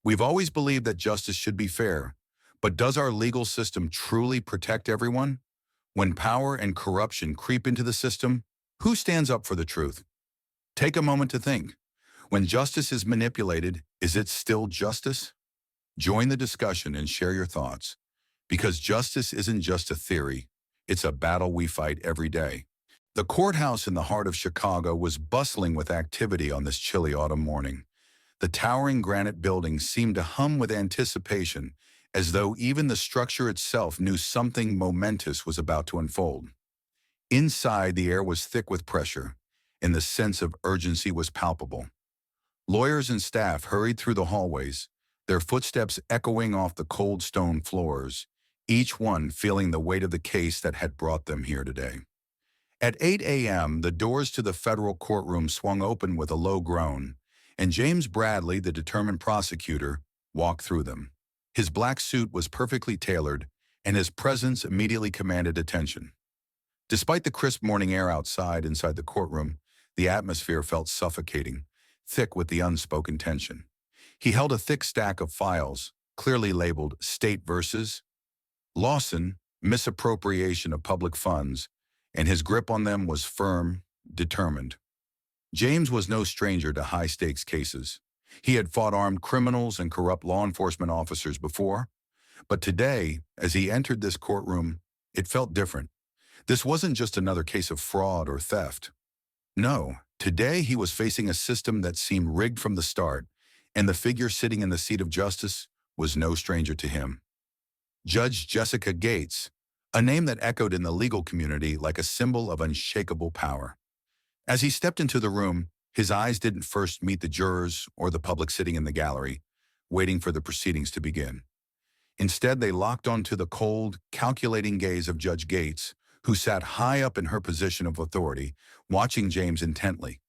We've always believed that justice should be fair, but does our legal system truly protect everyone? When power and corruption creep into the system, who stands up for the truth? Take a moment to think. When justice is manipulated, is it still justice? Join the discussion and share your thoughts. Because justice isn't just a theory, it's a battle we fight every day. The courthouse in the heart of Chicago was bustling with activity on this chilly autumn morning. The towering granite building seemed to hum with anticipation, as though even the structure itself knew something momentous was about to unfold. Inside, the air was thick with pressure, and the sense of urgency was palpable. Lawyers and staff hurried through the hallways, their footsteps echoing off the cold stone floors, each one feeling the weight of the case that had brought them here today. At 8 a.m., the doors to the federal courtroom swung open with a low groan, and James Bradley, the determined prosecutor, walked through them. His black suit was perfectly tailored, and his presence immediately commanded attention. Despite the crisp morning air inside the courtroom, the atmosphere felt suffocating, thick with the unspoken tension. He held a thick stack of files, clearly labeled State versus Lawson, misappropriation of public funds, and his grip on them was firm, determined. James was no stranger to high-stakes cases. He had fought armed criminals and corrupt law enforcement officers before, but today, as he entered this courtroom, it felt different. This wasn't just another case of fraud or theft. No, today he was facing a system that seemed rigged from the start, and the figure sitting in the seat of justice was no stranger to him. Judge Jessica Gates, a name that echoed in the legal community like a symbol of unshakable power. As he stepped into the room, his eyes didn't first meet the jurors or the public sitting in the gallery, waiting for the proceedings to begin. Instead, they locked onto the cold, calculating gaze of Judge Gates, who sat high up in her position of authority, watching James intently.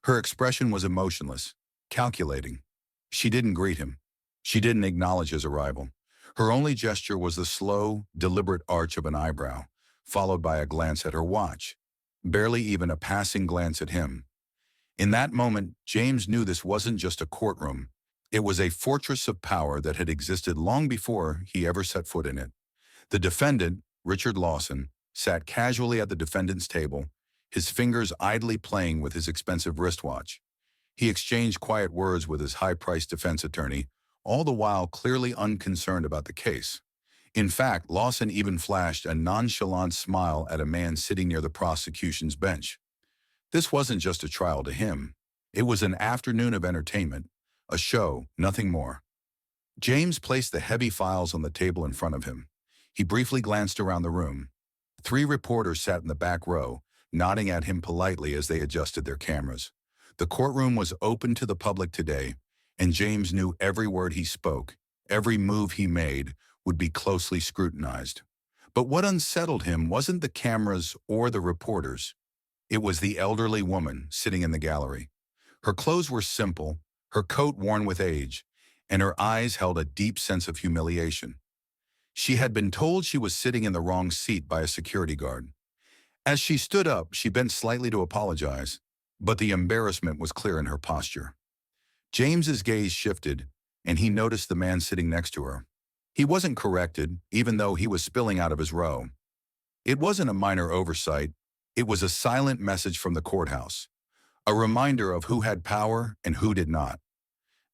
Her expression was emotionless, calculating. She didn't greet him. She didn't acknowledge his arrival. Her only gesture was the slow, deliberate arch of an eyebrow, followed by a glance at her watch, barely even a passing glance at him. In that moment, James knew this wasn't just a courtroom. It was a fortress of power that had existed long before he ever set foot in it. The defendant, Richard Lawson, sat casually at the defendant's table, his fingers idly playing with his expensive wristwatch. He exchanged quiet words with his high-priced defense attorney, all the while clearly unconcerned about the case. In fact, Lawson even flashed a nonchalant smile at a man sitting near the prosecution's bench. This wasn't just a trial to him. It was an afternoon of entertainment, a show, nothing more. James placed the heavy files on the table in front of him. He briefly glanced around the room. 3 reporters sat in the back row, nodding at him politely as they adjusted their cameras. The courtroom was open to the public today, and James knew every word he spoke, every move he made, would be closely scrutinized. But what unsettled him wasn't the cameras or the reporters. It was the elderly woman sitting in the gallery. Her clothes were simple, her coat worn with age, and her eyes held a deep sense of humiliation. She had been told she was sitting in the wrong seat by a security guard. As she stood up, she bent slightly to apologize, but the embarrassment was clear in her posture. James's gaze shifted, and he noticed the man sitting next to her. He wasn't corrected, even though he was spilling out of his row. It wasn't a minor oversight. It was a silent message from the courthouse, a reminder of who had power and who did not.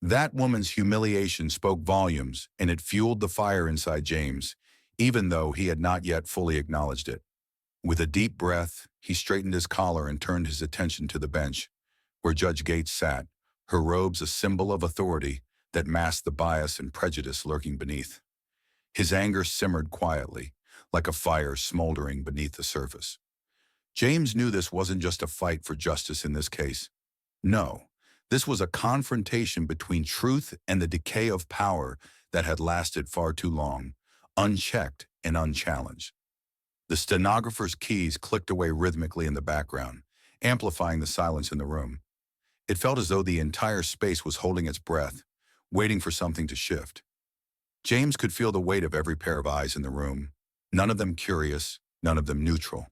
That woman's humiliation spoke volumes, and it fueled the fire inside James, even though he had not yet fully acknowledged it. With a deep breath, he straightened his collar and turned his attention to the bench, where Judge Gates sat, her robes a symbol of authority that masked the bias and prejudice lurking beneath. His anger simmered quietly, like a fire smoldering beneath the surface. James knew this wasn't just a fight for justice in this case. No, this was a confrontation between truth and the decay of power that had lasted far too long, unchecked and unchallenged. The stenographer's keys clicked away rhythmically in the background, amplifying the silence in the room. It felt as though the entire space was holding its breath, waiting for something to shift. James could feel the weight of every pair of eyes in the room, none of them curious, none of them neutral.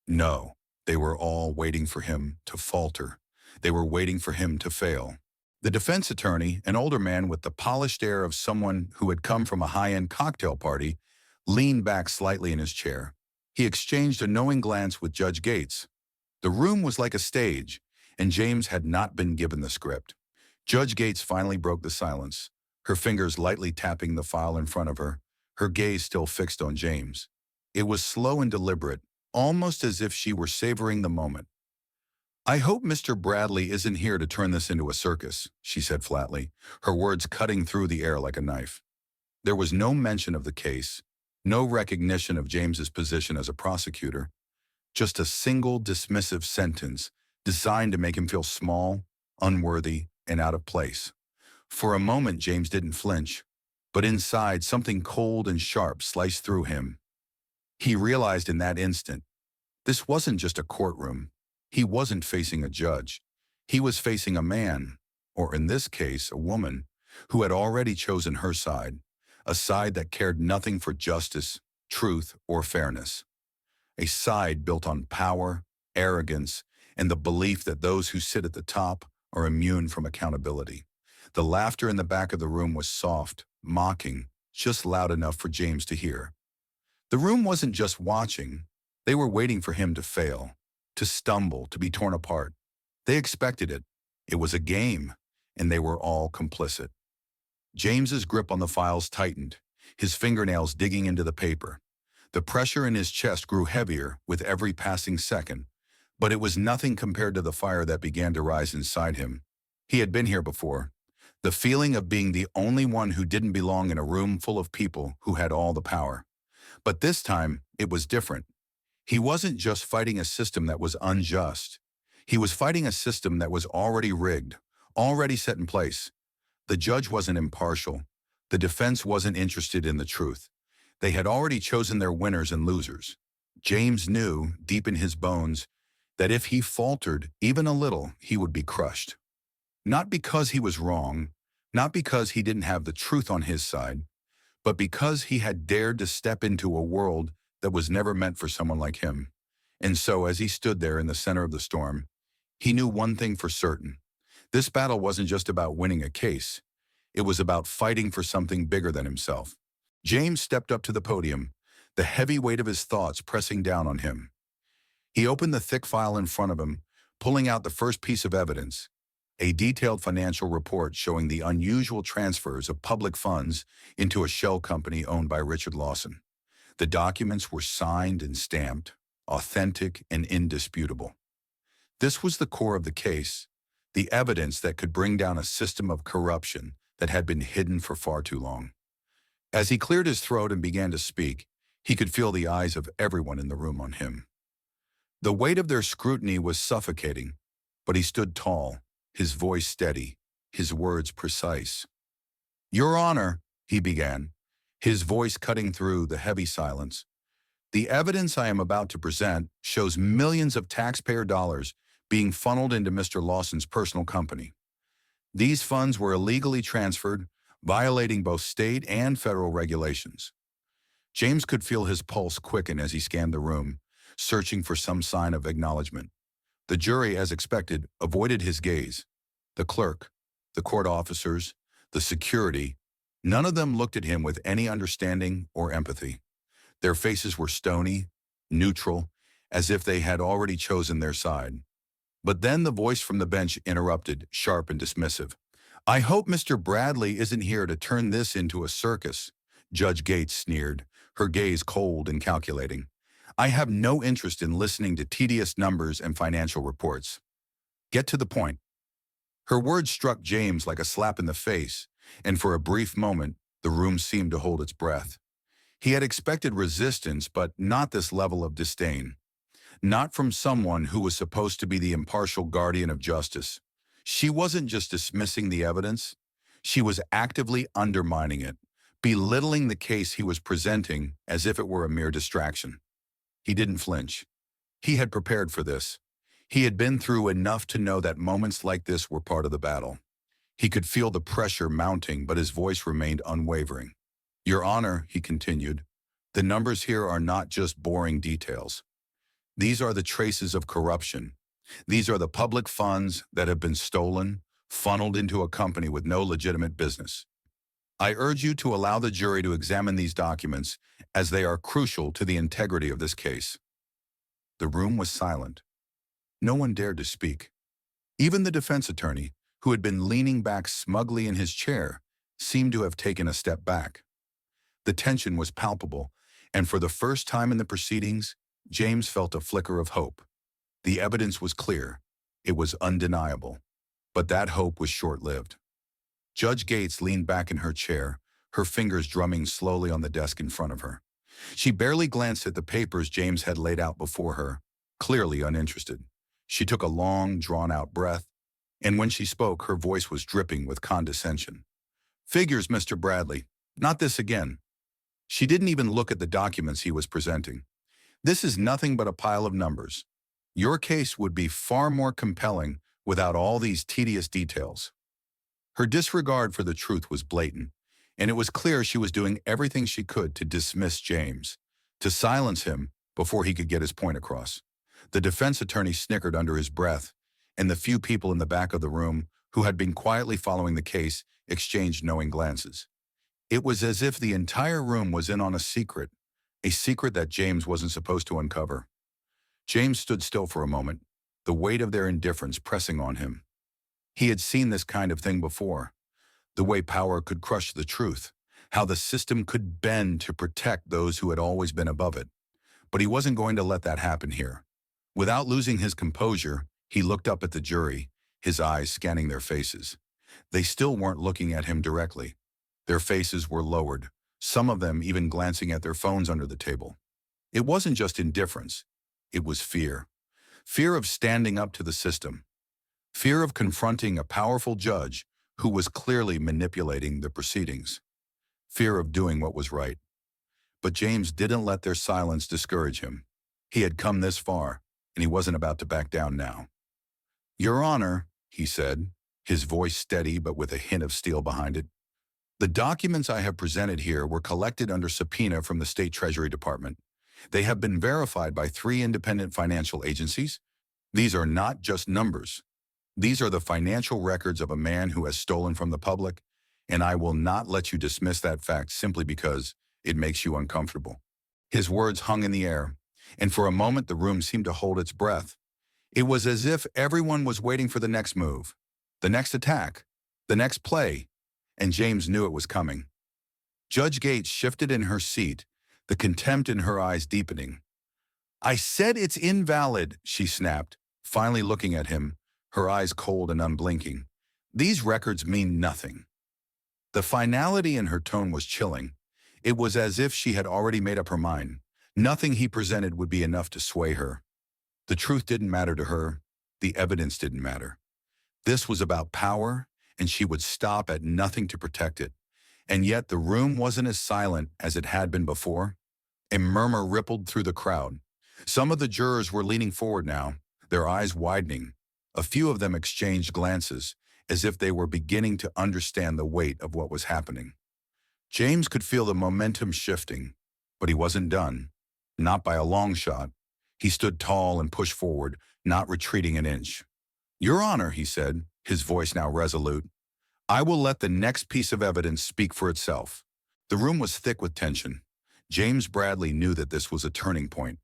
No, they were all waiting for him to falter. They were waiting for him to fail. The defense attorney, an older man with the polished air of someone who had come from a high-end cocktail party, leaned back slightly in his chair. He exchanged a knowing glance with Judge Gates. The room was like a stage, and James had not been given the script. Judge Gates finally broke the silence, her fingers lightly tapping the file in front of her, her gaze still fixed on James. It was slow and deliberate, almost as if she were savoring the moment. "I hope Mr. Bradley isn't here to turn this into a circus," she said flatly, her words cutting through the air like a knife. There was no mention of the case, no recognition of James's position as a prosecutor, just a single dismissive sentence designed to make him feel small, unworthy, and out of place. For a moment, James didn't flinch, but inside, something cold and sharp sliced through him. He realized in that instant, this wasn't just a courtroom. He wasn't facing a judge. He was facing a man, or in this case, a woman, who had already chosen her side, a side that cared nothing for justice, truth, or fairness. A side built on power, arrogance, and the belief that those who sit at the top are immune from accountability. The laughter in the back of the room was soft, mocking, just loud enough for James to hear. The room wasn't just watching. They were waiting for him to fail, to stumble, to be torn apart. They expected it. It was a game, and they were all complicit. James's grip on the files tightened, his fingernails digging into the paper. The pressure in his chest grew heavier with every passing second, but it was nothing compared to the fire that began to rise inside him. He had been here before. The feeling of being the only one who didn't belong in a room full of people who had all the power. But this time, it was different. He wasn't just fighting a system that was unjust. He was fighting a system that was already rigged, already set in place. The judge wasn't impartial. The defense wasn't interested in the truth. They had already chosen their winners and losers. James knew, deep in his bones, that if he faltered even a little, he would be crushed. Not because he was wrong, not because he didn't have the truth on his side, but because he had dared to step into a world that was never meant for someone like him. And so, as he stood there in the center of the storm, he knew one thing for certain. This battle wasn't just about winning a case. It was about fighting for something bigger than himself. James stepped up to the podium, the heavy weight of his thoughts pressing down on him. He opened the thick file in front of him, pulling out the first piece of evidence, a detailed financial report showing the unusual transfers of public funds into a shell company owned by Richard Lawson. The documents were signed and stamped, authentic and indisputable. This was the core of the case, the evidence that could bring down a system of corruption that had been hidden for far too long. As he cleared his throat and began to speak, he could feel the eyes of everyone in the room on him. The weight of their scrutiny was suffocating, but he stood tall, his voice steady, his words precise. "Your Honor," he began, his voice cutting through the heavy silence, "the evidence I am about to present shows millions of taxpayer dollars being funneled into Mr. Lawson's personal company. These funds were illegally transferred, violating both state and federal regulations." James could feel his pulse quicken as he scanned the room, searching for some sign of acknowledgement. The jury, as expected, avoided his gaze. The clerk, the court officers, the security, none of them looked at him with any understanding or empathy. Their faces were stony, neutral, as if they had already chosen their side. But then the voice from the bench interrupted, sharp and dismissive. "I hope Mr. Bradley isn't here to turn this into a circus," Judge Gates sneered, her gaze cold and calculating. "I have no interest in listening to tedious numbers and financial reports. Get to the point." Her words struck James like a slap in the face, and for a brief moment, the room seemed to hold its breath. He had expected resistance, but not this level of disdain. Not from someone who was supposed to be the impartial guardian of justice. She wasn't just dismissing the evidence, she was actively undermining it, belittling the case he was presenting as if it were a mere distraction. He didn't flinch. He had prepared for this. He had been through enough to know that moments like this were part of the battle. He could feel the pressure mounting, but his voice remained unwavering. "Your Honor," he continued, "the numbers here are not just boring details. These are the traces of corruption. These are the public funds that have been stolen, funneled into a company with no legitimate business. I urge you to allow the jury to examine these documents as they are crucial to the integrity of this case." The room was silent. No one dared to speak. Even the defense attorney, who had been leaning back smugly in his chair, seemed to have taken a step back. The tension was palpable, and for the first time in the proceedings, James felt a flicker of hope. The evidence was clear. It was undeniable. But that hope was short-lived. Judge Gates leaned back in her chair, her fingers drumming slowly on the desk in front of her. She barely glanced at the papers James had laid out before her, clearly uninterested. She took a long, drawn-out breath, and when she spoke, her voice was dripping with condescension. "Figures, Mr. Bradley. Not this again." She didn't even look at the documents he was presenting. "This is nothing but a pile of numbers. Your case would be far more compelling without all these tedious details." Her disregard for the truth was blatant, and it was clear she was doing everything she could to dismiss James, to silence him before he could get his point across. The defense attorney snickered under his breath, and the few people in the back of the room who had been quietly following the case exchanged knowing glances. It was as if the entire room was in on a secret that James wasn't supposed to uncover. James stood still for a moment, the weight of their indifference pressing on him. He had seen this kind of thing before, the way power could crush the truth, how the system could bend to protect those who had always been above it. But he wasn't going to let that happen here. Without losing his composure, he looked up at the jury, his eyes scanning their faces. They still weren't looking at him directly. Their faces were lowered, some of them even glancing at their phones under the table. It wasn't just indifference. It was fear. Fear of standing up to the system. Fear of confronting a powerful judge who was clearly manipulating the proceedings. Fear of doing what was right. But James didn't let their silence discourage him. He had come this far, and he wasn't about to back down now. "Your Honor," he said, his voice steady but with a hint of steel behind it, "the documents I have presented here were collected under subpoena from the State Treasury Department. They have been verified by 3 independent financial agencies. These are not just numbers. These are the financial records of a man who has stolen from the public, and I will not let you dismiss that fact simply because it makes you uncomfortable." His words hung in the air, and for a moment the room seemed to hold its breath. It was as if everyone was waiting for the next move, the next attack, the next play, and James knew it was coming. Judge Gates shifted in her seat, the contempt in her eyes deepening. "I said it's invalid," she snapped, finally looking at him, her eyes cold and unblinking. "These records mean nothing." The finality in her tone was chilling. It was as if she had already made up her mind. Nothing he presented would be enough to sway her. The truth didn't matter to her. The evidence didn't matter. This was about power, and she would stop at nothing to protect it. And yet the room wasn't as silent as it had been before. A murmur rippled through the crowd. Some of the jurors were leaning forward now, their eyes widening. A few of them exchanged glances, as if they were beginning to understand the weight of what was happening. James could feel the momentum shifting, but he wasn't done. Not by a long shot. He stood tall and pushed forward, not retreating an inch. "Your Honor," he said, his voice now resolute, "I will let the next piece of evidence speak for itself." The room was thick with tension. James Bradley knew that this was a turning point,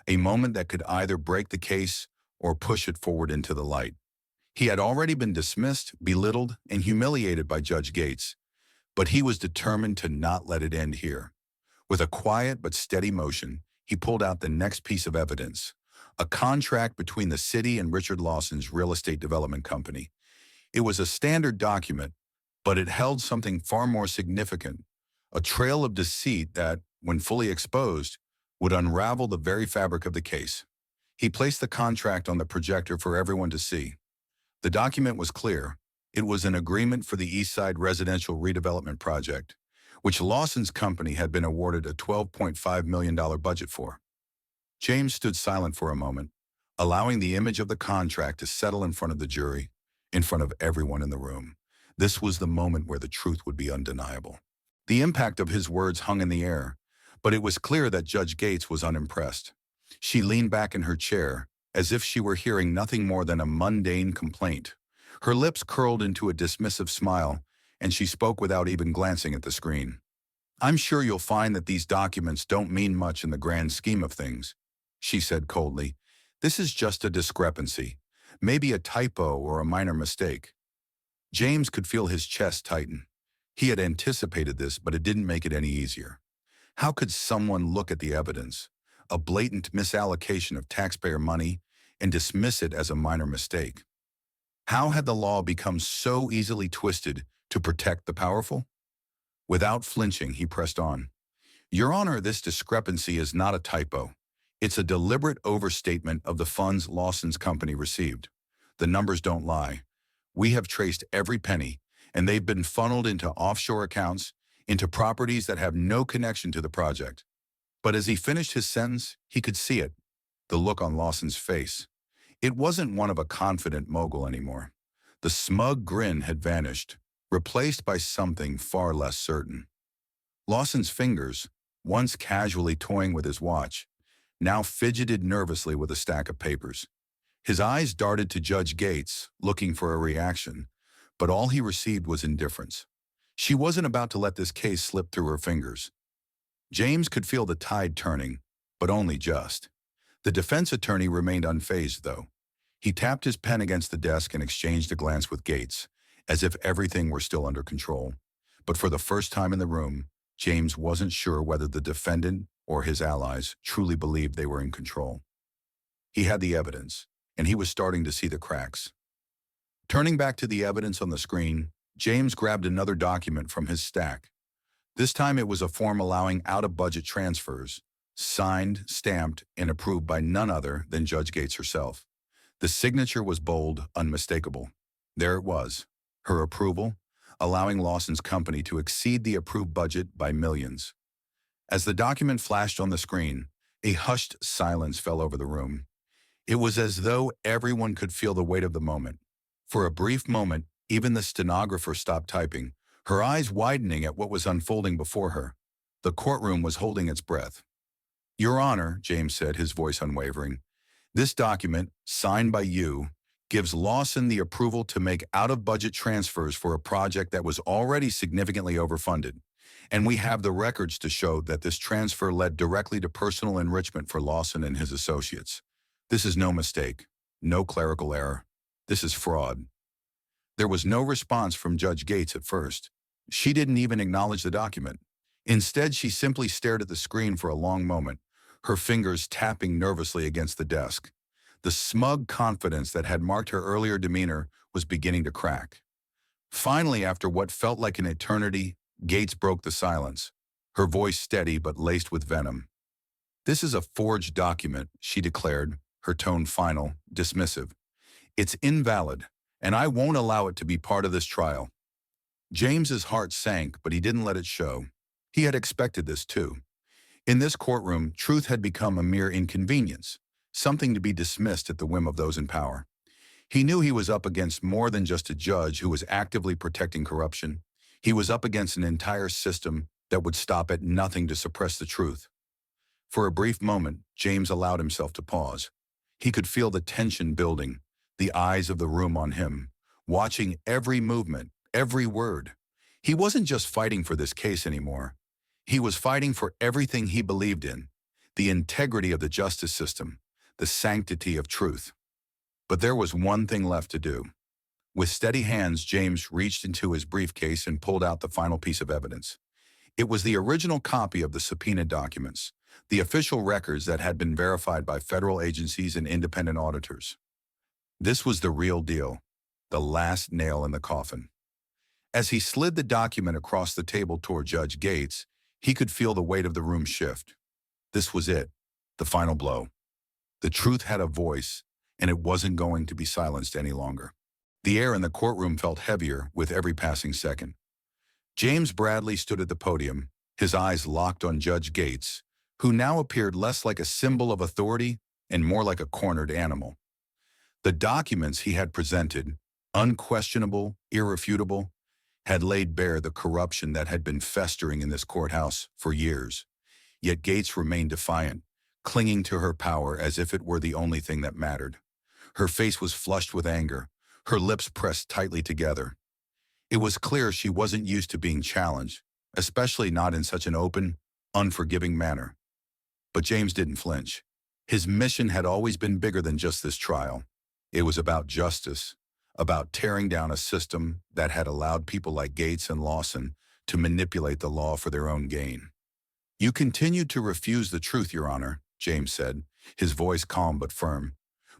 a moment that could either break the case or push it forward into the light. He had already been dismissed, belittled, and humiliated by Judge Gates, but he was determined to not let it end here. With a quiet but steady motion, he pulled out the next piece of evidence, a contract between the city and Richard Lawson's real estate development company. It was a standard document, but it held something far more significant, a trail of deceit that, when fully exposed, would unravel the very fabric of the case. He placed the contract on the projector for everyone to see. The document was clear. It was an agreement for the East Side residential redevelopment project, which Lawson's company had been awarded a $12.5 million budget for. James stood silent for a moment, allowing the image of the contract to settle in front of the jury, in front of everyone in the room. This was the moment where the truth would be undeniable. The impact of his words hung in the air, but it was clear that Judge Gates was unimpressed. She leaned back in her chair, as if she were hearing nothing more than a mundane complaint. Her lips curled into a dismissive smile, and she spoke without even glancing at the screen. "I'm sure you'll find that these documents don't mean much in the grand scheme of things," she said coldly. "This is just a discrepancy, maybe a typo or a minor mistake." James could feel his chest tighten. He had anticipated this, but it didn't make it any easier. How could someone look at the evidence, a blatant misallocation of taxpayer money, and dismiss it as a minor mistake? How had the law become so easily twisted to protect the powerful? Without flinching, he pressed on. "Your Honor, this discrepancy is not a typo. It's a deliberate overstatement of the funds Lawson's company received. The numbers don't lie. We have traced every penny, and they've been funneled into offshore accounts, into properties that have no connection to the project." But as he finished his sentence, he could see it, the look on Lawson's face. It wasn't one of a confident mogul anymore. The smug grin had vanished, replaced by something far less certain. Lawson's fingers, once casually toying with his watch, now fidgeted nervously with a stack of papers. His eyes darted to Judge Gates, looking for a reaction, but all he received was indifference. She wasn't about to let this case slip through her fingers. James could feel the tide turning, but only just. The defense attorney remained unfazed, though. He tapped his pen against the desk and exchanged a glance with Gates, as if everything were still under control. But for the first time in the room, James wasn't sure whether the defendant or his allies truly believed they were in control. He had the evidence, and he was starting to see the cracks. Turning back to the evidence on the screen, James grabbed another document from his stack. This time it was a form allowing out-of-budget transfers, signed, stamped, and approved by none other than Judge Gates herself. The signature was bold, unmistakable. There it was, her approval, allowing Lawson's company to exceed the approved budget by millions. As the document flashed on the screen, a hushed silence fell over the room. It was as though everyone could feel the weight of the moment. For a brief moment, even the stenographer stopped typing, her eyes widening at what was unfolding before her. The courtroom was holding its breath. "Your Honor," James said, his voice unwavering, "this document, signed by you, gives Lawson the approval to make out-of-budget transfers for a project that was already significantly overfunded. And we have the records to show that this transfer led directly to personal enrichment for Lawson and his associates. This is no mistake, no clerical error. This is fraud." There was no response from Judge Gates at first. She didn't even acknowledge the document. Instead, she simply stared at the screen for a long moment, her fingers tapping nervously against the desk. The smug confidence that had marked her earlier demeanor was beginning to crack. Finally, after what felt like an eternity, Gates broke the silence, her voice steady but laced with venom. "This is a forged document," she declared, her tone final, dismissive. "It's invalid, and I won't allow it to be part of this trial." James's heart sank, but he didn't let it show. He had expected this too. In this courtroom, truth had become a mere inconvenience, something to be dismissed at the whim of those in power. He knew he was up against more than just a judge who was actively protecting corruption. He was up against an entire system that would stop at nothing to suppress the truth. For a brief moment, James allowed himself to pause. He could feel the tension building, the eyes of the room on him, watching every movement, every word. He wasn't just fighting for this case anymore. He was fighting for everything he believed in, the integrity of the justice system, the sanctity of truth. But there was one thing left to do. With steady hands, James reached into his briefcase and pulled out the final piece of evidence. It was the original copy of the subpoenaed documents, the official records that had been verified by federal agencies and independent auditors. This was the real deal, the last nail in the coffin. As he slid the document across the table toward Judge Gates, he could feel the weight of the room shift. This was it, the final blow. The truth had a voice, and it wasn't going to be silenced any longer. The air in the courtroom felt heavier with every passing second. James Bradley stood at the podium, his eyes locked on Judge Gates, who now appeared less like a symbol of authority and more like a cornered animal. The documents he had presented, unquestionable, irrefutable, had laid bare the corruption that had been festering in this courthouse for years. Yet Gates remained defiant, clinging to her power as if it were the only thing that mattered. Her face was flushed with anger, her lips pressed tightly together. It was clear she wasn't used to being challenged, especially not in such an open, unforgiving manner. But James didn't flinch. His mission had always been bigger than just this trial. It was about justice, about tearing down a system that had allowed people like Gates and Lawson to manipulate the law for their own gain. "You continue to refuse the truth, Your Honor," James said, his voice calm but firm.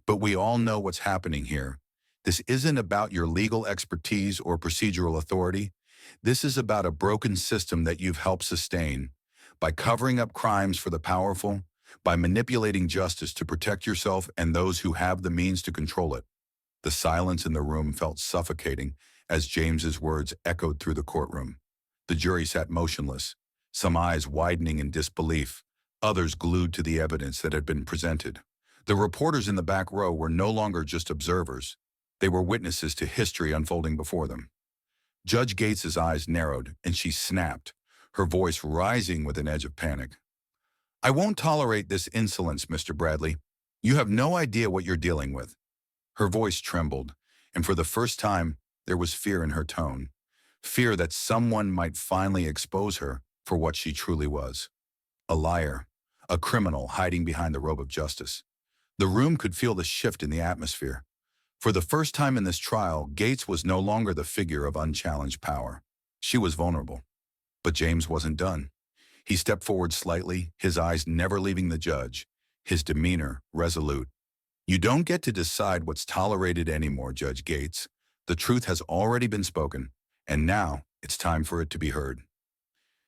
"But we all know what's happening here. This isn't about your legal expertise or procedural authority. This is about a broken system that you've helped sustain. By covering up crimes for the powerful, by manipulating justice to protect yourself and those who have the means to control it." The silence in the room felt suffocating as James's words echoed through the courtroom. The jury sat motionless, some eyes widening in disbelief, others glued to the evidence that had been presented. The reporters in the back row were no longer just observers. They were witnesses to history unfolding before them. Judge Gates's eyes narrowed, and she snapped, her voice rising with an edge of panic. "I won't tolerate this insolence, Mr. Bradley. You have no idea what you're dealing with." Her voice trembled, and for the first time, there was fear in her tone. Fear that someone might finally expose her for what she truly was. A liar, a criminal hiding behind the robe of justice. The room could feel the shift in the atmosphere. For the first time in this trial, Gates was no longer the figure of unchallenged power. She was vulnerable. But James wasn't done. He stepped forward slightly, his eyes never leaving the judge, his demeanor resolute. "You don't get to decide what's tolerated anymore, Judge Gates. The truth has already been spoken, and now it's time for it to be heard."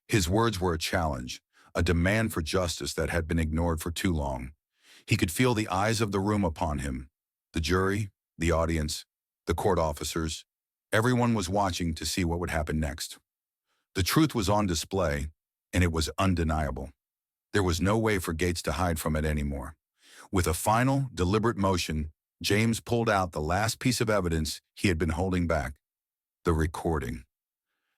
His words were a challenge, a demand for justice that had been ignored for too long. He could feel the eyes of the room upon him. The jury, the audience, the court officers, everyone was watching to see what would happen next. The truth was on display, and it was undeniable. There was no way for Gates to hide from it anymore. With a final, deliberate motion, James pulled out the last piece of evidence he had been holding back: the recording.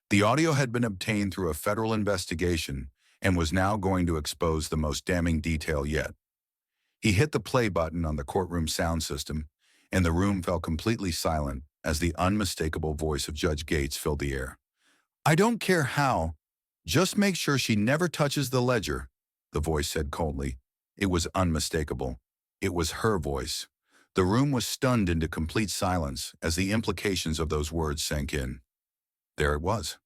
The audio had been obtained through a federal investigation and was now going to expose the most damning detail yet. He hit the play button on the courtroom sound system, and the room fell completely silent as the unmistakable voice of Judge Gates filled the air. "I don't care how. Just make sure she never touches the ledger," the voice said coldly. It was unmistakable. It was her voice. The room was stunned into complete silence as the implications of those words sank in. There it was.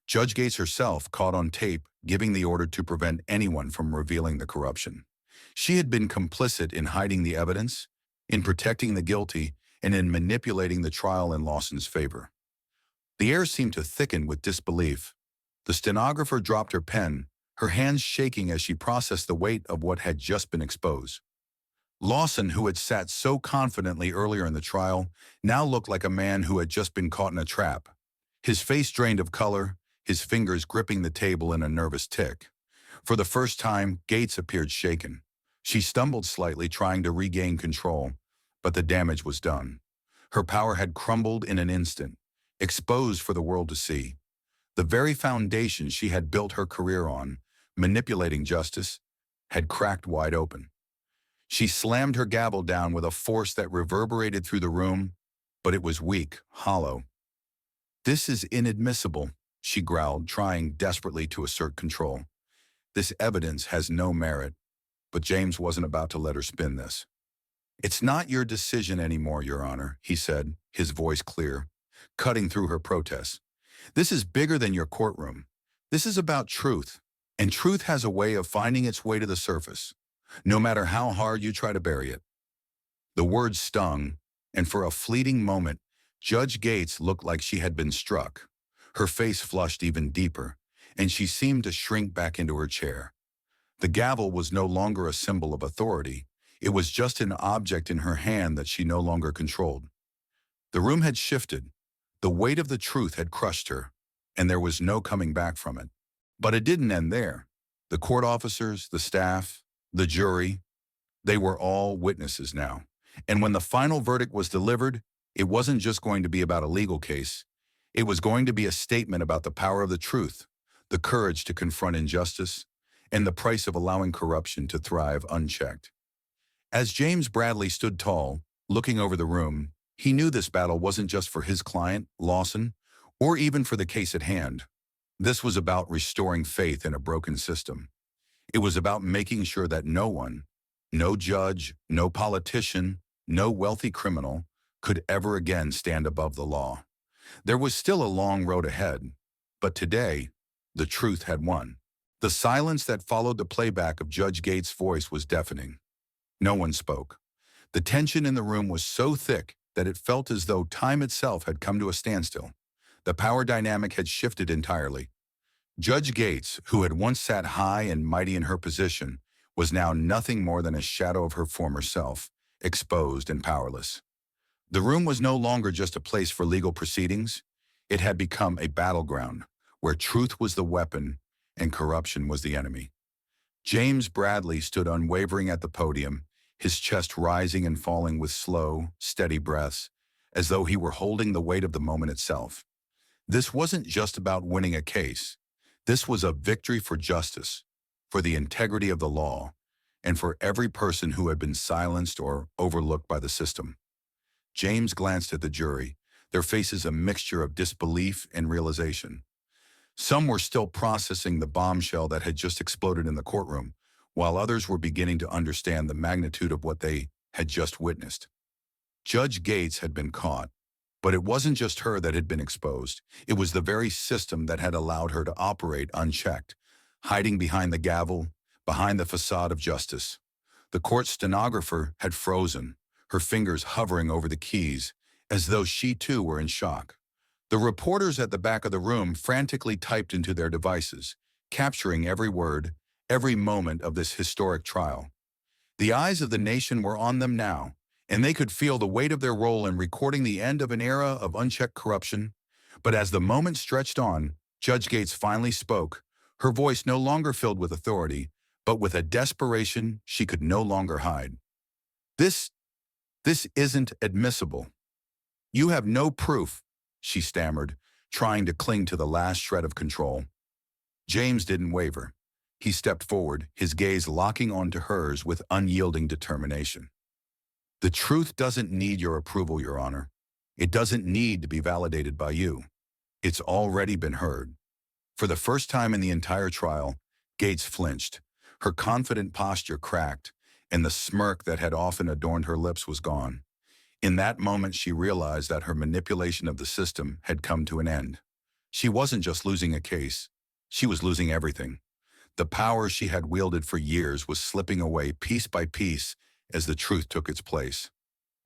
Judge Gates herself, caught on tape, giving the order to prevent anyone from revealing the corruption. She had been complicit in hiding the evidence, in protecting the guilty, and in manipulating the trial in Lawson's favor. The air seemed to thicken with disbelief. The stenographer dropped her pen, her hands shaking as she processed the weight of what had just been exposed. Lawson, who had sat so confidently earlier in the trial, now looked like a man who had just been caught in a trap. His face drained of color, his fingers gripping the table in a nervous tic. For the first time, Gates appeared shaken. She stumbled slightly, trying to regain control, but the damage was done. Her power had crumbled in an instant, exposed for the world to see. The very foundation she had built her career on, manipulating justice, had cracked wide open. She slammed her gavel down with a force that reverberated through the room, but it was weak, hollow. "This is inadmissible," she growled, trying desperately to assert control. "This evidence has no merit." But James wasn't about to let her spin this. "It's not your decision anymore, Your Honor," he said, his voice clear, cutting through her protests. "This is bigger than your courtroom. This is about truth, and truth has a way of finding its way to the surface, no matter how hard you try to bury it." The words stung, and for a fleeting moment, Judge Gates looked like she had been struck. Her face flushed even deeper, and she seemed to shrink back into her chair. The gavel was no longer a symbol of authority. It was just an object in her hand that she no longer controlled. The room had shifted. The weight of the truth had crushed her, and there was no coming back from it. But it didn't end there. The court officers, the staff, the jury, they were all witnesses now. And when the final verdict was delivered, it wasn't just going to be about a legal case. It was going to be a statement about the power of the truth, the courage to confront injustice, and the price of allowing corruption to thrive unchecked. As James Bradley stood tall, looking over the room, He knew this battle wasn't just for his client, Lawson, or even for the case at hand. This was about restoring faith in a broken system. It was about making sure that no one, no judge, no politician, no wealthy criminal, could ever again stand above the law. There was still a long road ahead, but today, the truth had won. The silence that followed the playback of Judge Gates' voice was deafening. No one spoke. The tension in the room was so thick that it felt as though time itself had come to a standstill. The power dynamic had shifted entirely. Judge Gates, who had once sat high and mighty in her position, was now nothing more than a shadow of her former self, exposed and powerless. The room was no longer just a place for legal proceedings. It had become a battleground where truth was the weapon and corruption was the enemy. James Bradley stood unwavering at the podium, his chest rising and falling with slow, steady breaths, as though he were holding the weight of the moment itself. This wasn't just about winning a case. This was a victory for justice, for the integrity of the law, and for every person who had been silenced or overlooked by the system. James glanced at the jury, their faces a mixture of disbelief and realization. Some were still processing the bombshell that had just exploded in the courtroom, while others were beginning to understand the magnitude of what they had just witnessed. Judge Gates had been caught, but it wasn't just her that had been exposed. It was the very system that had allowed her to operate unchecked, hiding behind the gavel, behind the facade of justice. The court stenographer had frozen, her fingers hovering over the keys, as though she too were in shock. The reporters at the back of the room frantically typed into their devices, capturing every word, every moment of this historic trial. The eyes of the nation were on them now, and they could feel the weight of their role in recording the end of an era of unchecked corruption. But as the moment stretched on, Judge Gates finally spoke, her voice no longer filled with authority, but with a desperation she could no longer hide. This isn't admissible. You have no proof, she stammered, trying to cling to the last shred of control. James didn't waver. He stepped forward, his gaze locking onto hers with unyielding determination. The truth doesn't need your approval, Your Honor. It doesn't need to be validated by you. It's already been heard. For the first time in the entire trial, Gates flinched. Her confident posture cracked, and the smirk that had often adorned her lips was gone. In that moment, she realized that her manipulation of the system had come to an end. She wasn't just losing a case. She was losing everything. The power she had wielded for years was slipping away piece by piece as the truth took its place.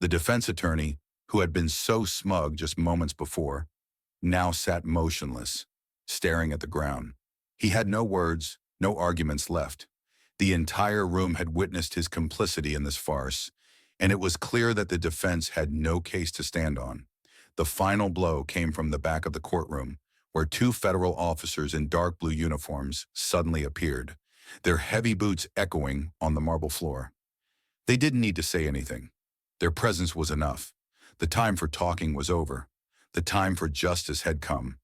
The defense attorney, who had been so smug just moments before, now sat motionless, staring at the ground. He had no words, no arguments left. The entire room had witnessed his complicity in this farce, and it was clear that the defense had no case to stand on. The final blow came from the back of the courtroom, where two federal officers in dark blue uniforms suddenly appeared, their heavy boots echoing on the marble floor. They didn't need to say anything. Their presence was enough. The time for talking was over. The time for justice had come.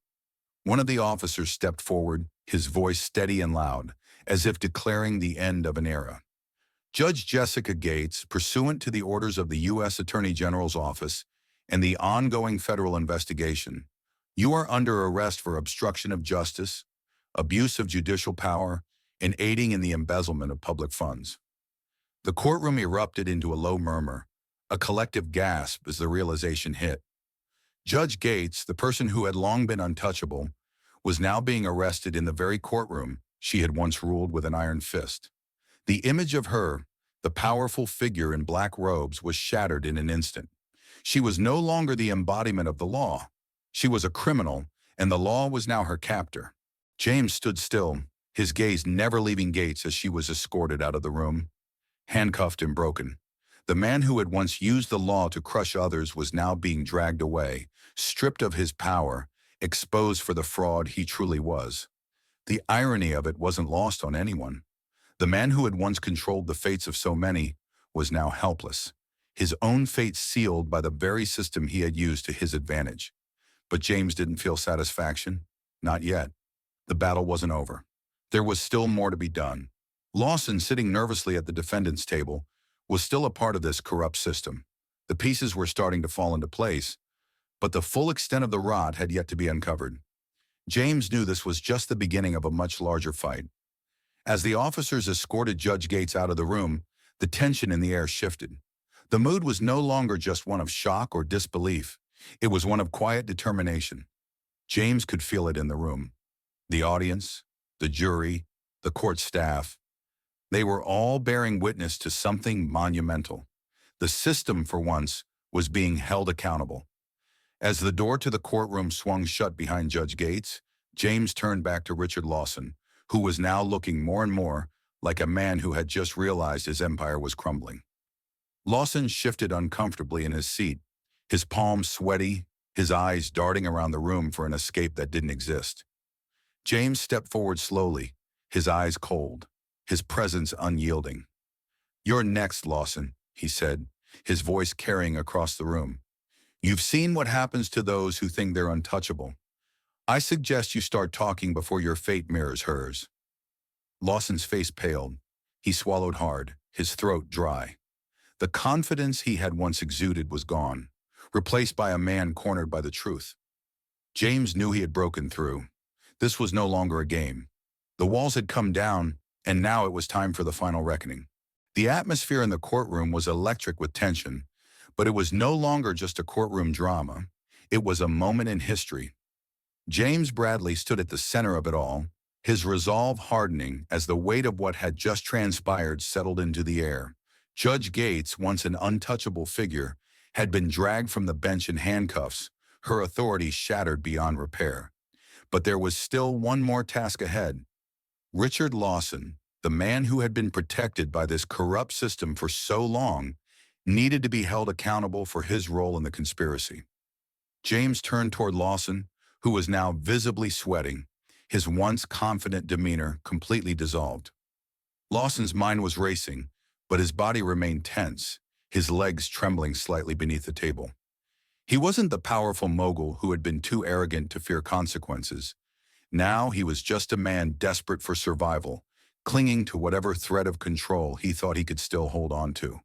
One of the officers stepped forward, his voice steady and loud, as if declaring the end of an era. Judge Jessica Gates, pursuant to the orders of the U.S. Attorney General's office and the ongoing federal investigation, you are under arrest for obstruction of justice, abuse of judicial power, and aiding in the embezzlement of public funds. The courtroom erupted into a low murmur, a collective gasp as the realization hit. Judge Gates, the person who had long been untouchable, was now being arrested in the very courtroom she had once ruled with an iron fist. The image of her, the powerful figure in black robes, was shattered in an instant. She was no longer the embodiment of the law. She was a criminal, and the law was now her captor. James stood still, his gaze never leaving Gates as she was escorted out of the room. Handcuffed and broken, the man who had once used the law to crush others was now being dragged away, stripped of his power, exposed for the fraud he truly was. The irony of it wasn't lost on anyone. The man who had once controlled the fates of so many was now helpless, his own fate sealed by the very system he had used to his advantage. But James didn't feel satisfaction. Not yet. The battle wasn't over. There was still more to be done. Lawson, sitting nervously at the defendant's table, was still a part of this corrupt system. The pieces were starting to fall into place, but the full extent of the rot had yet to be uncovered. James knew this was just the beginning of a much larger fight. As the officers escorted Judge Gates out of the room, the tension in the air shifted. The mood was no longer just one of shock or disbelief. It was one of quiet determination. James could feel it in the room. The audience, the jury, the court staff, they were all bearing witness to something monumental. The system, for once, was being held accountable. As the door to the courtroom swung shut behind Judge Gates, James turned back to Richard Lawson, who was now looking more and more like a man who had just realized his empire was crumbling. Lawson shifted uncomfortably in his seat, his palms sweaty, his eyes darting around the room for an escape that didn't exist. James stepped forward slowly, his eyes cold, his presence unyielding. "You're next, Lawson," he said, his voice carrying across the room. "You've seen what happens to those who think they're untouchable. I suggest you start talking before your fate mirrors hers." Lawson's face paled. He swallowed hard, his throat dry. The confidence he had once exuded was gone, replaced by a man cornered by the truth. James knew he had broken through. This was no longer a game. The walls had come down, and now it was time for the final reckoning. The atmosphere in the courtroom was electric with tension, but it was no longer just a courtroom drama. It was a moment in history. James Bradley stood at the center of it all, his resolve hardening as the weight of what had just transpired settled into the air. Judge Gates, once an untouchable figure, had been dragged from the bench in handcuffs, her authority shattered beyond repair. But there was still one more task ahead. Richard Lawson, the man who had been protected by this corrupt system for so long, needed to be held accountable for his role in the conspiracy. James turned toward Lawson, who was now visibly sweating, his once confident demeanor completely dissolved. Lawson's mind was racing, but his body remained tense, his legs trembling slightly beneath the table. He wasn't the powerful mogul who had been too arrogant to fear consequences. Now he was just a man desperate for survival, clinging to whatever thread of control he thought he could still hold on to.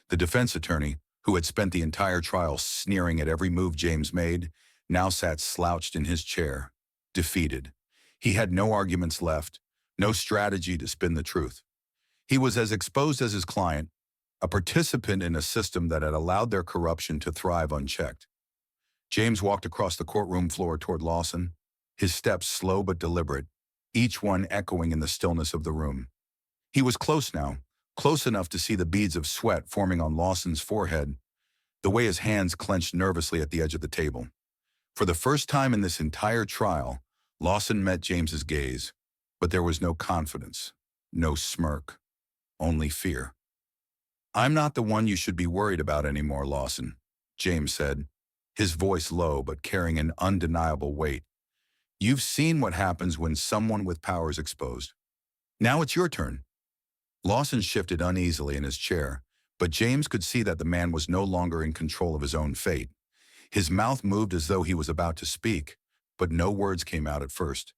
The defense attorney, who had spent the entire trial sneering at every move James made, now sat slouched in his chair, defeated. He had no arguments left, no strategy to spin the truth. He was as exposed as his client, a participant in a system that had allowed their corruption to thrive unchecked. James walked across the courtroom floor toward Lawson, his steps slow but deliberate, each one echoing in the stillness of the room. He was close now, close enough to see the beads of sweat forming on Lawson's forehead, the way his hands clenched nervously at the edge of the table. For the first time in this entire trial, Lawson met James's gaze, but there was no confidence, no smirk, only fear. "I'm not the one you should be worried about anymore, Lawson," James said, his voice low but carrying an undeniable weight. "You've seen what happens when someone with power is exposed. Now it's your turn." Lawson shifted uneasily in his chair, but James could see that the man was no longer in control of his own fate. His mouth moved as though he was about to speak, but no words came out at first.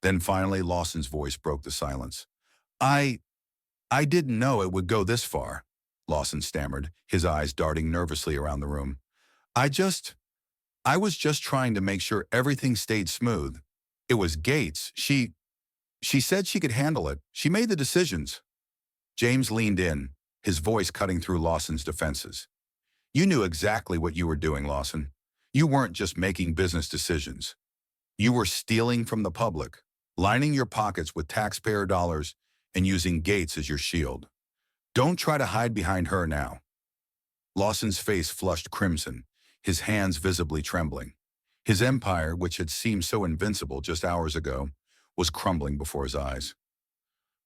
Then finally Lawson's voice broke the silence. I didn't know it would go this far," Lawson stammered, his eyes darting nervously around the room. I was just trying to make sure everything stayed smooth. It was Gates. She said she could handle it. She made the decisions." James leaned in, his voice cutting through Lawson's defenses. "You knew exactly what you were doing, Lawson. You weren't just making business decisions. You were stealing from the public, lining your pockets with taxpayer dollars, and using Gates as your shield. Don't try to hide behind her now." Lawson's face flushed crimson, his hands visibly trembling. His empire, which had seemed so invincible just hours ago, was crumbling before his eyes.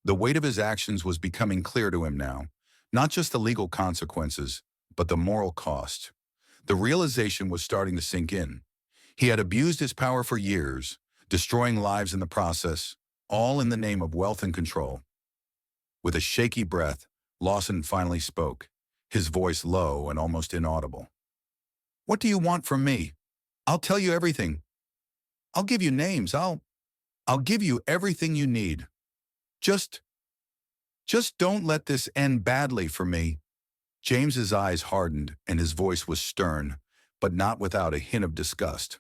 The weight of his actions was becoming clear to him now, not just the legal consequences, but the moral cost. The realization was starting to sink in. He had abused his power for years, destroying lives in the process, all in the name of wealth and control. With a shaky breath, Lawson finally spoke, his voice low and almost inaudible. "What do you want from me? I'll tell you everything. I'll give you names. I'll give you everything you need. Just don't let this end badly for me. James's eyes hardened and his voice was stern, but not without a hint of disgust.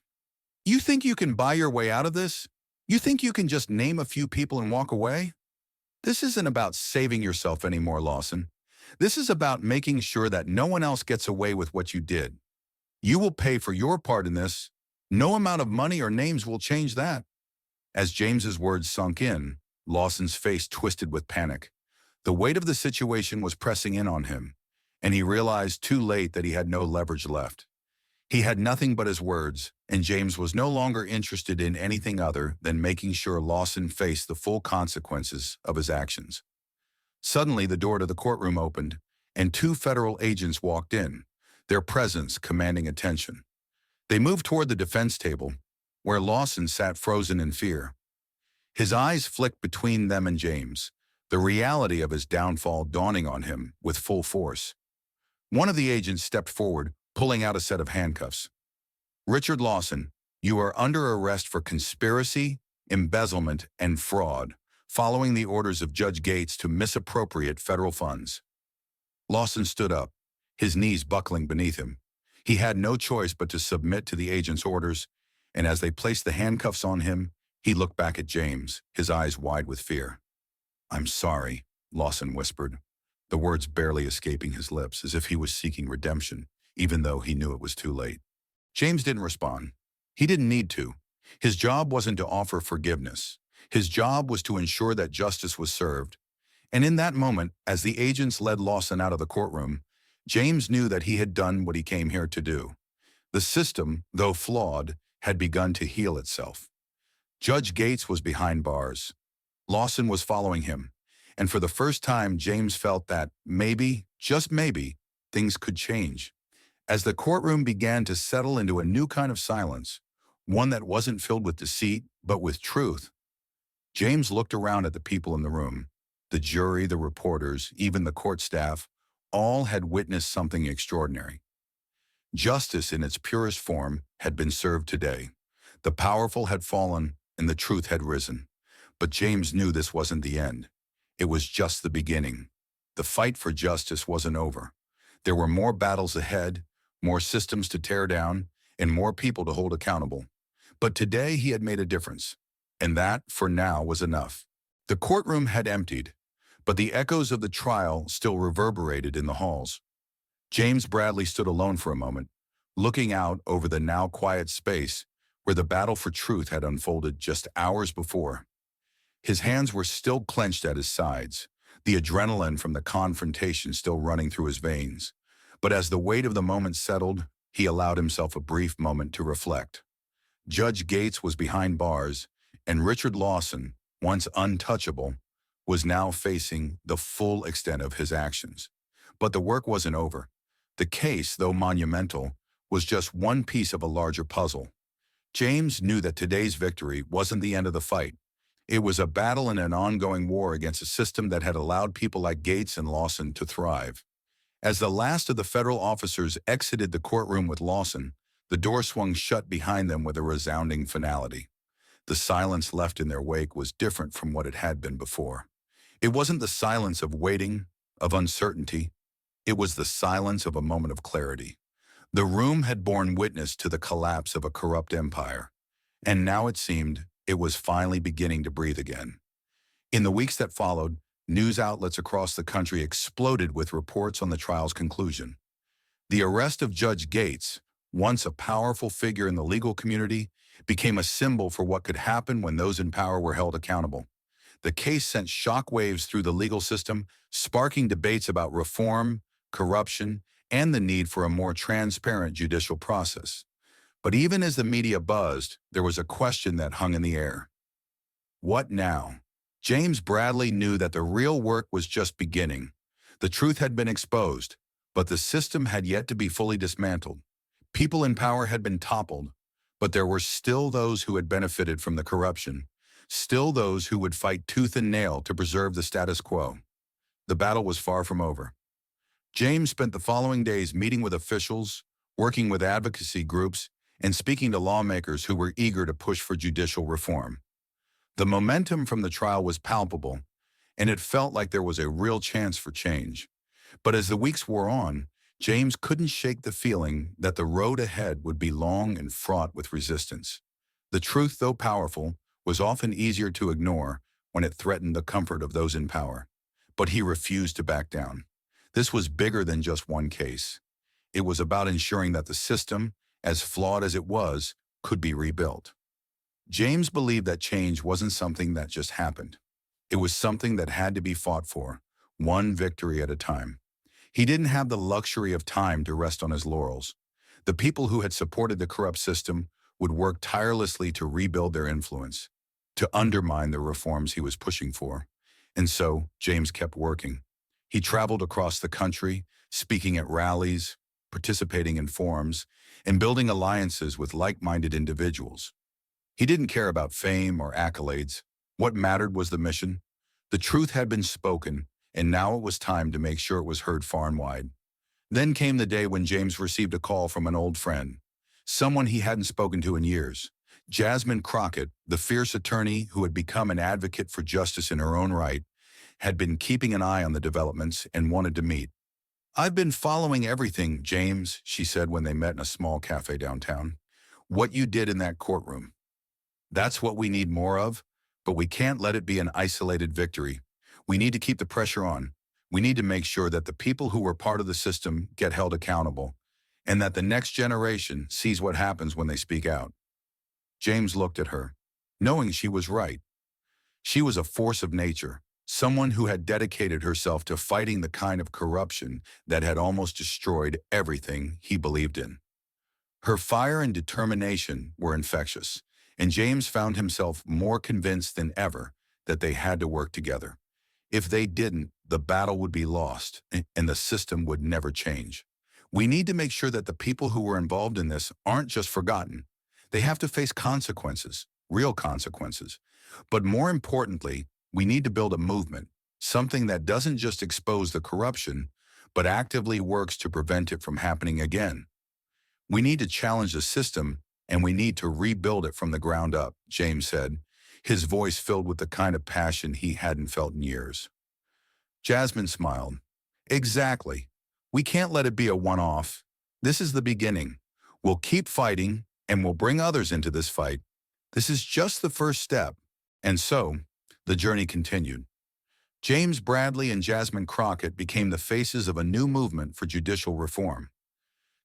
You think you can buy your way out of this? You think you can just name a few people and walk away? This isn't about saving yourself anymore, Lawson. This is about making sure that no one else gets away with what you did. You will pay for your part in this. No amount of money or names will change that. As James's words sunk in, Lawson's face twisted with panic. The weight of the situation was pressing in on him, and he realized too late that he had no leverage left. He had nothing but his words, and James was no longer interested in anything other than making sure Lawson faced the full consequences of his actions. Suddenly, the door to the courtroom opened, and two federal agents walked in, their presence commanding attention. They moved toward the defense table, where Lawson sat frozen in fear. His eyes flicked between them and James, the reality of his downfall dawning on him with full force. One of the agents stepped forward, pulling out a set of handcuffs. Richard Lawson, you are under arrest for conspiracy, embezzlement, and fraud, following the orders of Judge Gates to misappropriate federal funds. Lawson stood up, his knees buckling beneath him. He had no choice but to submit to the agent's orders, and as they placed the handcuffs on him, he looked back at James, his eyes wide with fear. I'm sorry, Lawson whispered, the words barely escaping his lips, as if he was seeking redemption, even though he knew it was too late. James didn't respond. He didn't need to. His job wasn't to offer forgiveness. His job was to ensure that justice was served. And in that moment, as the agents led Lawson out of the courtroom, James knew that he had done what he came here to do. The system, though flawed, had begun to heal itself. Judge Gates was behind bars. Lawson was following him. And for the first time, James felt that maybe, just maybe, things could change. As the courtroom began to settle into a new kind of silence, one that wasn't filled with deceit, but with truth, James looked around at the people in the room. The jury, the reporters, even the court staff, all had witnessed something extraordinary. Justice in its purest form had been served today. The powerful had fallen and the truth had risen. But James knew this wasn't the end. It was just the beginning. The fight for justice wasn't over. There were more battles ahead, more systems to tear down, and more people to hold accountable. But today he had made a difference, and that, for now, was enough. The courtroom had emptied, but the echoes of the trial still reverberated in the halls. James Bradley stood alone for a moment, looking out over the now quiet space where the battle for truth had unfolded just hours before. His hands were still clenched at his sides, the adrenaline from the confrontation still running through his veins. But as the weight of the moment settled, he allowed himself a brief moment to reflect. Judge Gates was behind bars, and Richard Lawson, once untouchable, was now facing the full extent of his actions. But the work wasn't over. The case, though monumental, was just one piece of a larger puzzle. James knew that today's victory wasn't the end of the fight. It was a battle and an ongoing war against a system that had allowed people like Gates and Lawson to thrive. As the last of the federal officers exited the courtroom with Lawson, the door swung shut behind them with a resounding finality. The silence left in their wake was different from what it had been before. It wasn't the silence of waiting, of uncertainty. It was the silence of a moment of clarity. The room had borne witness to the collapse of a corrupt empire, and now it seemed it was finally beginning to breathe again. In the weeks that followed, news outlets across the country exploded with reports on the trial's conclusion. The arrest of Judge Gates, once a powerful figure in the legal community, became a symbol for what could happen when those in power were held accountable. The case sent shockwaves through the legal system, sparking debates about reform, corruption, and the need for a more transparent judicial process. But even as the media buzzed, there was a question that hung in the air. What now? James Bradley knew that the real work was just beginning. The truth had been exposed, but the system had yet to be fully dismantled. People in power had been toppled, but there were still those who had benefited from the corruption, still those who would fight tooth and nail to preserve the status quo. The battle was far from over. James spent the following days meeting with officials, working with advocacy groups, and speaking to lawmakers who were eager to push for judicial reform. The momentum from the trial was palpable, and it felt like there was a real chance for change. But as the weeks wore on, James couldn't shake the feeling that the road ahead would be long and fraught with resistance. The truth, though powerful, was often easier to ignore when it threatened the comfort of those in power. But he refused to back down. This was bigger than just one case. It was about ensuring that the system, as flawed as it was, could be rebuilt. James believed that change wasn't something that just happened. It was something that had to be fought for, one victory at a time. He didn't have the luxury of time to rest on his laurels. The people who had supported the corrupt system would work tirelessly to rebuild their influence, to undermine the reforms he was pushing for. And so, James kept working. He traveled across the country, speaking at rallies, participating in forums, and building alliances with like-minded individuals. He didn't care about fame or accolades. What mattered was the mission. The truth had been spoken, and now it was time to make sure it was heard far and wide. Then came the day when James received a call from an old friend, someone he hadn't spoken to in years. Jasmine Crockett, the fierce attorney who had become an advocate for justice in her own right, had been keeping an eye on the developments and wanted to meet. "I've been following everything, James," she said when they met in a small cafe downtown. "What you did in that courtroom. That's what we need more of, but we can't let it be an isolated victory. We need to keep the pressure on. We need to make sure that the people who were part of the system get held accountable, and that the next generation sees what happens when they speak out." James looked at her, knowing she was right. She was a force of nature, someone who had dedicated herself to fighting the kind of corruption that had almost destroyed everything he believed in. Her fire and determination were infectious, and James found himself more convinced than ever that they had to work together. If they didn't, the battle would be lost, and the system would never change. "We need to make sure that the people who were involved in this aren't just forgotten. They have to face consequences, real consequences. But more importantly, we need to build a movement, something that doesn't just expose the corruption, but actively works to prevent it from happening again. We need to challenge the system, and we need to rebuild it from the ground up," James said, his voice filled with the kind of passion he hadn't felt in years. Jasmine smiled. "Exactly. We can't let it be a one-off. This is the beginning. We'll keep fighting, and we'll bring others into this fight. This is just the first step." And so, the journey continued. James Bradley and Jasmine Crockett became the faces of a new movement for judicial reform.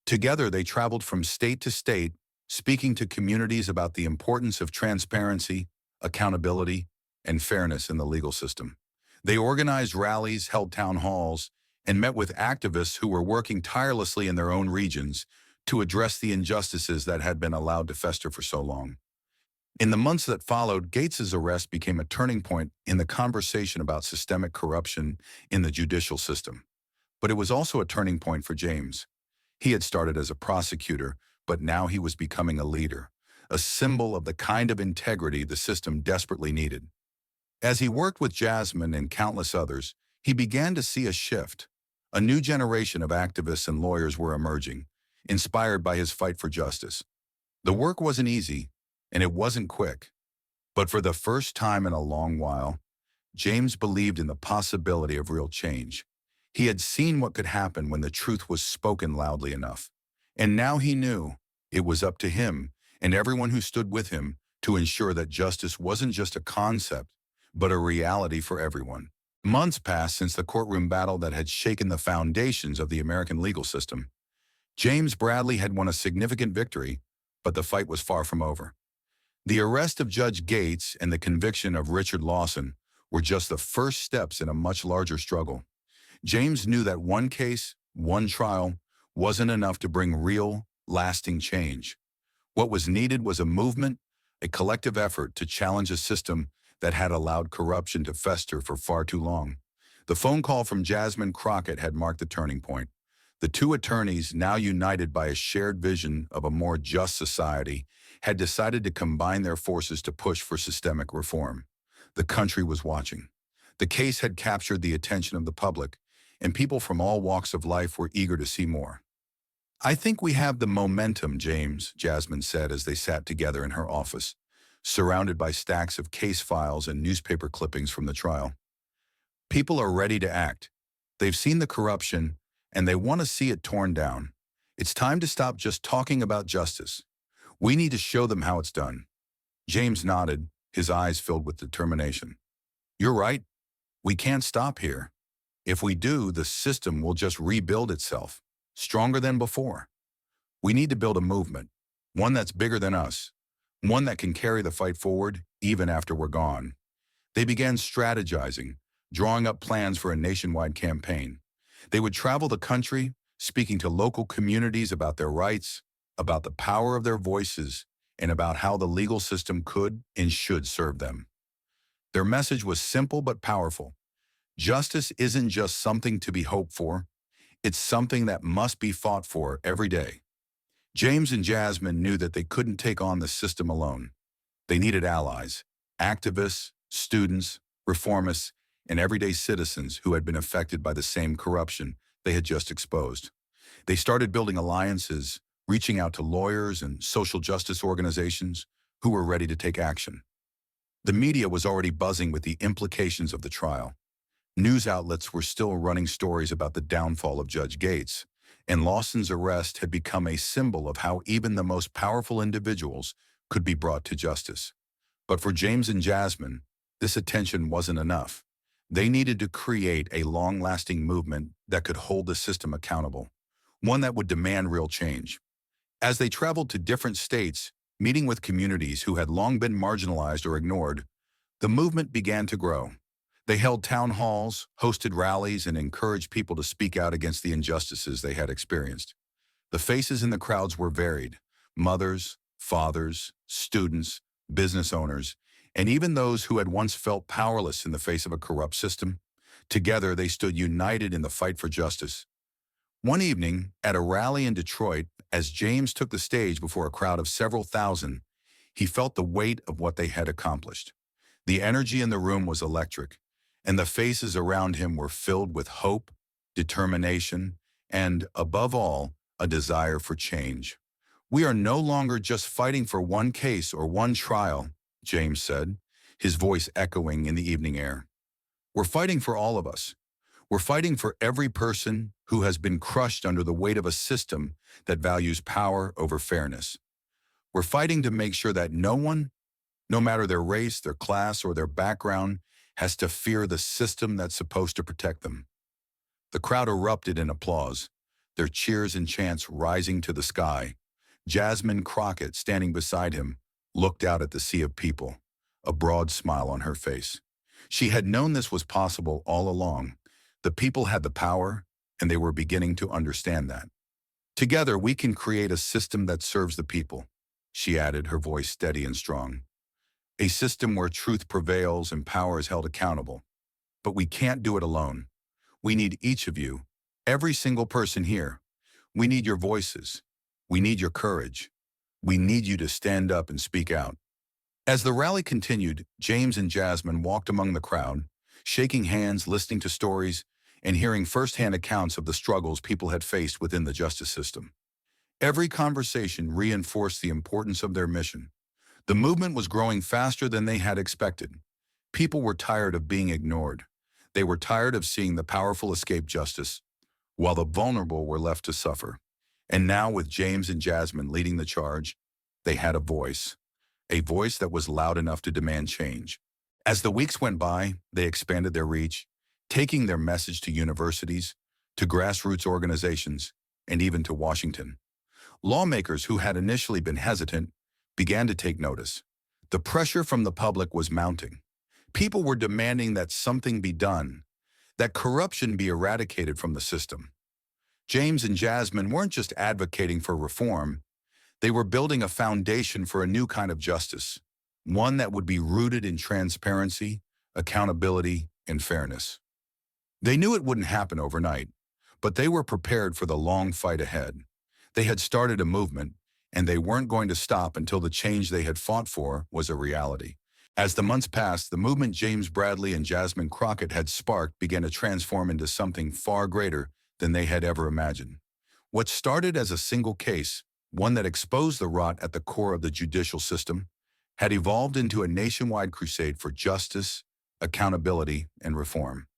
Together, they traveled from state to state, speaking to communities about the importance of transparency, accountability, and fairness in the legal system. They organized rallies, held town halls, and met with activists who were working tirelessly in their own regions to address the injustices that had been allowed to fester for so long. In the months that followed, Gates's arrest became a turning point in the conversation about systemic corruption in the judicial system. But it was also a turning point for James. He had started as a prosecutor, but now he was becoming a leader, a symbol of the kind of integrity the system desperately needed. As he worked with Jasmine and countless others, he began to see a shift. A new generation of activists and lawyers were emerging, inspired by his fight for justice. The work wasn't easy, and it wasn't quick. But for the first time in a long while, James believed in the possibility of real change. He had seen what could happen when the truth was spoken loudly enough. And now he knew it was up to him and everyone who stood with him to ensure that justice wasn't just a concept, but a reality for everyone. Months passed since the courtroom battle that had shaken the foundations of the American legal system. James Bradley had won a significant victory, but the fight was far from over. The arrest of Judge Gates and the conviction of Richard Lawson were just the first steps in a much larger struggle. James knew that one case, one trial, wasn't enough to bring real, lasting change. What was needed was a movement, a collective effort to challenge a system that had allowed corruption to fester for far too long. The phone call from Jasmine Crockett had marked the turning point. The two attorneys, now united by a shared vision of a more just society, had decided to combine their forces to push for systemic reform. The country was watching. The case had captured the attention of the public, and people from all walks of life were eager to see more. "I think we have the momentum, James," Jasmine said as they sat together in her office, surrounded by stacks of case files and newspaper clippings from the trial. "People are ready to act. They've seen the corruption, and they want to see it torn down. It's time to stop just talking about justice. We need to show them how it's done. James nodded, his eyes filled with determination. You're right. We can't stop here. If we do, the system will just rebuild itself, stronger than before. We need to build a movement, one that's bigger than us, one that can carry the fight forward even after we're gone. They began strategizing, drawing up plans for a nationwide campaign. They would travel the country, speaking to local communities about their rights, about the power of their voices, and about how the legal system could and should serve them. Their message was simple but powerful. Justice isn't just something to be hoped for, it's something that must be fought for every day. James and Jasmine knew that they couldn't take on the system alone. They needed allies, activists, students, reformists, and everyday citizens who had been affected by the same corruption they had just exposed. They started building alliances, reaching out to lawyers and social justice organizations who were ready to take action. The media was already buzzing with the implications of the trial. News outlets were still running stories about the downfall of Judge Gates, and Lawson's arrest had become a symbol of how even the most powerful individuals could be brought to justice. But for James and Jasmine, this attention wasn't enough. They needed to create a long-lasting movement that could hold the system accountable, one that would demand real change. As they traveled to different states, meeting with communities who had long been marginalized or ignored, the movement began to grow. They held town halls, hosted rallies, and encouraged people to speak out against the injustices they had experienced. The faces in the crowds were varied: mothers, fathers, students, business owners, and even those who had once felt powerless in the face of a corrupt system. Together, they stood united in the fight for justice. One evening, at a rally in Detroit, as James took the stage before a crowd of several thousand, he felt the weight of what they had accomplished. The energy in the room was electric, and the faces around him were filled with hope, determination, and, above all, a desire for change. "We are no longer just fighting for one case or one trial," James said, his voice echoing in the evening air. "We're fighting for all of us. We're fighting for every person who has been crushed under the weight of a system that values power over fairness. We're fighting to make sure that no one, no matter their race, their class, or their background, has to fear the system that's supposed to protect them." The crowd erupted in applause, their cheers and chants rising to the sky. Jasmine Crockett, standing beside him, looked out at the sea of people, a broad smile on her face. She had known this was possible all along. The people had the power, and they were beginning to understand that. "Together, we can create a system that serves the people," she added, her voice steady and strong. "A system where truth prevails and power is held accountable. But we can't do it alone. We need each of you, every single person here. We need your voices. We need your courage. We need you to stand up and speak out." As the rally continued, James and Jasmine walked among the crowd, shaking hands, listening to stories, and hearing firsthand accounts of the struggles people had faced within the justice system. Every conversation reinforced the importance of their mission. The movement was growing faster than they had expected. People were tired of being ignored. They were tired of seeing the powerful escape justice, while the vulnerable were left to suffer. And now, with James and Jasmine leading the charge, they had a voice that was loud enough to demand change. As the weeks went by, they expanded their reach, taking their message to universities, to grassroots organizations, and even to Washington. Lawmakers who had initially been hesitant began to take notice. The pressure from the public was mounting. People were demanding that something be done, that corruption be eradicated from the system. James and Jasmine weren't just advocating for reform, they were building a foundation for a new kind of justice, one that would be rooted in transparency, accountability, and fairness. They knew it wouldn't happen overnight, but they were prepared for the long fight ahead. They had started a movement, and they weren't going to stop until the change they had fought for was a reality. As the months passed, the movement James Bradley and Jasmine Crockett had sparked began to transform into something far greater than they had ever imagined. What started as a single case, one that exposed the rot at the core of the judicial system, had evolved into a nationwide crusade for justice, accountability, and reform.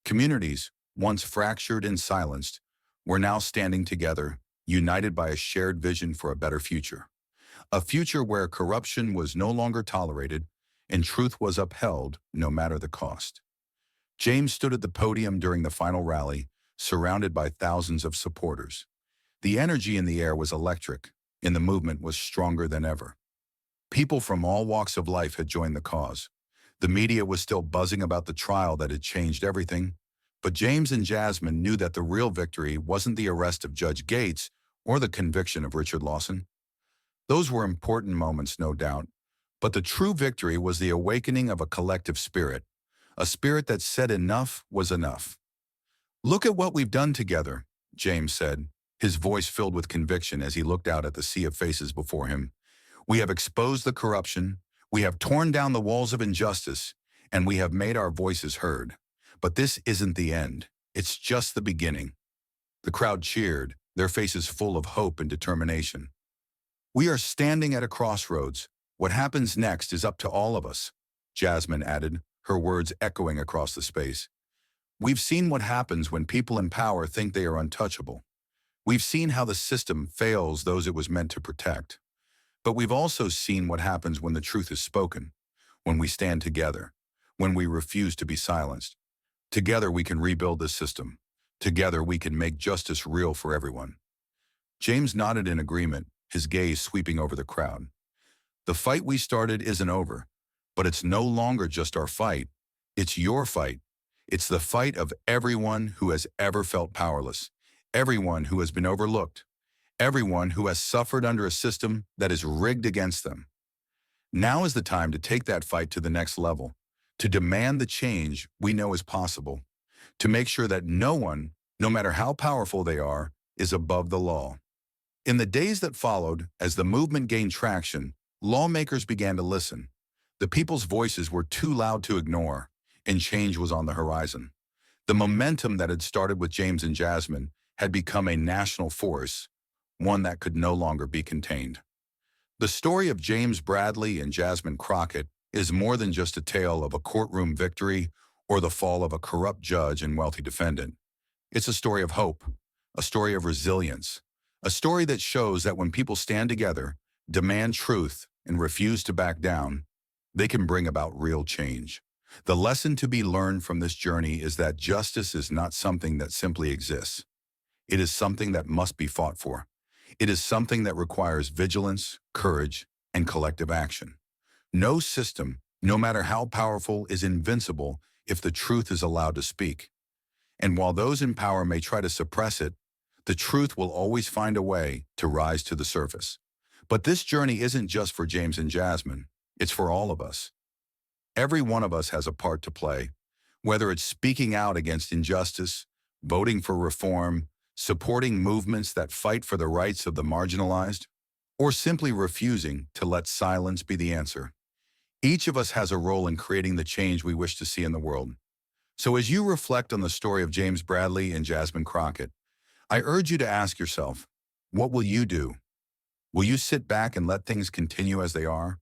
Communities, once fractured and silenced, were now standing together, united by a shared vision for a better future. A future where corruption was no longer tolerated and truth was upheld no matter the cost. James stood at the podium during the final rally, surrounded by thousands of supporters. The energy in the air was electric, and the movement was stronger than ever. People from all walks of life had joined the cause. The media was still buzzing about the trial that had changed everything, but James and Jasmine knew that the real victory wasn't the arrest of Judge Gates or the conviction of Richard Lawson. Those were important moments, no doubt, but the true victory was the awakening of a collective spirit, a spirit that said enough was enough. "Look at what we've done together," James said, his voice filled with conviction as he looked out at the sea of faces before him. "We have exposed the corruption, we have torn down the walls of injustice, and we have made our voices heard. But this isn't the end. It's just the beginning." The crowd cheered, their faces full of hope and determination. "We are standing at a crossroads. What happens next is up to all of us," Jasmine added, her words echoing across the space. "We've seen what happens when people in power think they are untouchable. We've seen how the system fails those it was meant to protect. But we've also seen what happens when the truth is spoken, when we stand together, when we refuse to be silenced. Together we can rebuild the system. Together we can make justice real for everyone." James nodded in agreement, his gaze sweeping over the crowd. "The fight we started isn't over, but it's no longer just our fight. It's your fight. It's the fight of everyone who has ever felt powerless, everyone who has been overlooked, everyone who has suffered under a system that is rigged against them. Now is the time to take that fight to the next level, to demand the change we know is possible, to make sure that no one, no matter how powerful they are, is above the law." In the days that followed, as the movement gained traction, lawmakers began to listen. The people's voices were too loud to ignore, and change was on the horizon. The momentum that had started with James and Jasmine had become a national force, one that could no longer be contained. The story of James Bradley and Jasmine Crockett is more than just a tale of a courtroom victory or the fall of a corrupt judge and wealthy defendant. It's a story of hope, a story of resilience, a story that shows that when people stand together, demand truth, and refuse to back down, they can bring about real change. The lesson to be learned from this journey is that justice is not something that simply exists. It is something that must be fought for. It is something that requires vigilance, courage, and collective action. No system, no matter how powerful, is invincible if the truth is allowed to speak. And while those in power may try to suppress it, the truth will always find a way to rise to the surface. But this journey isn't just for James and Jasmine, it's for all of us. Every one of us has a part to play, whether it's speaking out against injustice, voting for reform, supporting movements that fight for the rights of the marginalized, or simply refusing to let silence be the answer. Each of us has a role in creating the change we wish to see in the world. So as you reflect on the story of James Bradley and Jasmine Crockett, I urge you to ask yourself, what will you do? Will you sit back and let things continue as they are?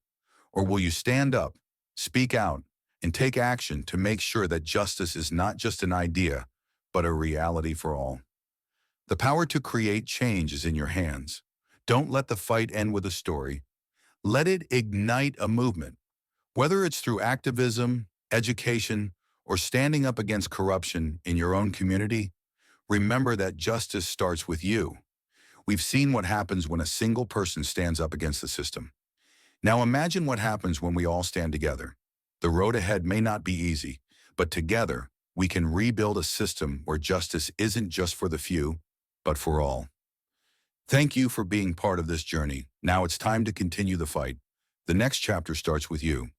Or will you stand up, speak out, and take action to make sure that justice is not just an idea, but a reality for all? The power to create change is in your hands. Don't let the fight end with a story. Let it ignite a movement. Whether it's through activism, education, or standing up against corruption in your own community, remember that justice starts with you. We've seen what happens when a single person stands up against the system. Now imagine what happens when we all stand together. The road ahead may not be easy, but together we can rebuild a system where justice isn't just for the few, but for all. Thank you for being part of this journey. Now it's time to continue the fight. The next chapter starts with you.